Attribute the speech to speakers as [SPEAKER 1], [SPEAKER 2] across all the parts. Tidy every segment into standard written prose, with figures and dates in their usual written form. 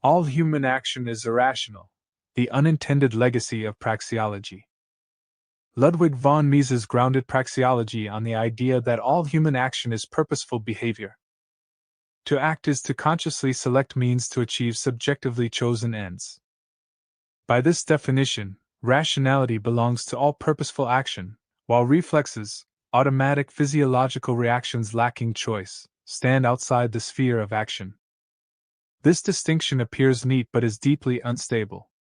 [SPEAKER 1] All human action is irrational, the unintended legacy of praxeology. Ludwig von Mises grounded praxeology on the idea that all human action is purposeful behavior. To act is to consciously select means to achieve subjectively chosen ends. By this definition, rationality belongs to all purposeful action, while reflexes, automatic physiological reactions lacking choice, stand outside the sphere of action. This distinction appears neat but is deeply unstable.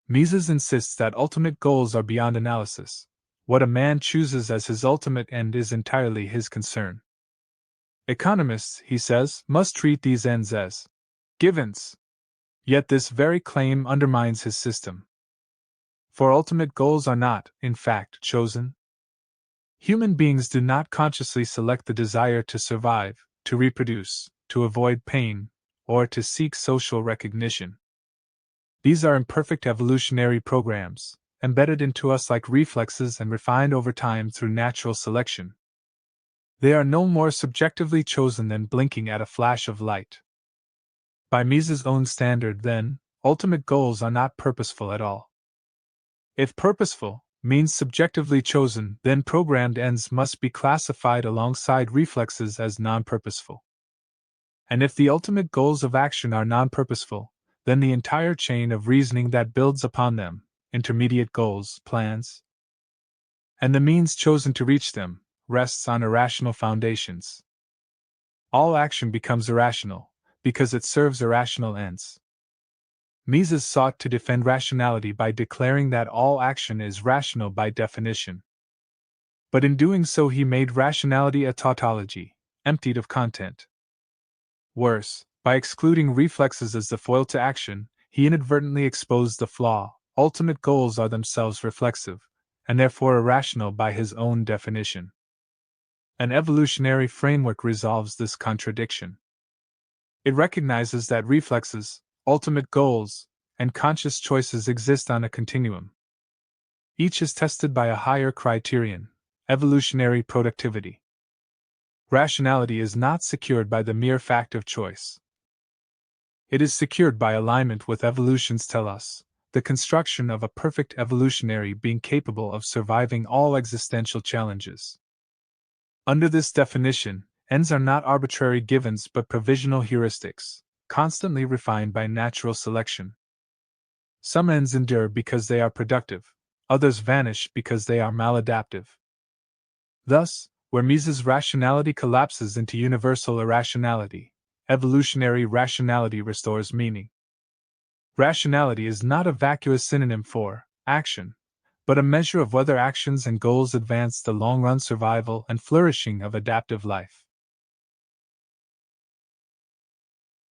[SPEAKER 1] Mises insists that ultimate goals are beyond analysis. What a man chooses as his ultimate end is entirely his concern. Economists, he says, must treat these ends as givens. Yet this very claim undermines his system. For ultimate goals are not, in fact, chosen. Human beings do not consciously select the desire to survive, to reproduce, to avoid pain, or to seek social recognition. These are imperfect evolutionary programs, embedded into us like reflexes and refined over time through natural selection. They are no more subjectively chosen than blinking at a flash of light. By Mises' own standard, then, ultimate goals are not purposeful at all. If purposeful means subjectively chosen, then programmed ends must be classified alongside reflexes as non-purposeful. And if the ultimate goals of action are non-purposeful, then the entire chain of reasoning that builds upon them, intermediate goals, plans, and the means chosen to reach them, rests on irrational foundations. All action becomes irrational, because it serves irrational ends. Mises sought to defend rationality by declaring that all action is rational by definition. But in doing so he made rationality a tautology, emptied of content. Worse, by excluding reflexes as the foil to action, he inadvertently exposed the flaw: ultimate goals are themselves reflexive, and therefore irrational by his own definition. An evolutionary framework resolves this contradiction. It recognizes that reflexes, ultimate goals, and conscious choices exist on a continuum. Each is tested by a higher criterion: evolutionary productivity. Rationality is not secured by the mere fact of choice. It is secured by alignment with evolution's telos, the construction of a perfect evolutionary being capable of surviving all existential challenges. Under this definition, ends are not arbitrary givens but provisional heuristics, constantly refined by natural selection. Some ends endure because they are productive, others vanish because they are maladaptive. Thus, where Mises' rationality collapses into universal irrationality, evolutionary rationality restores meaning. Rationality is not a vacuous synonym for action, but a measure of whether actions and goals advance the long-run survival and flourishing of adaptive life.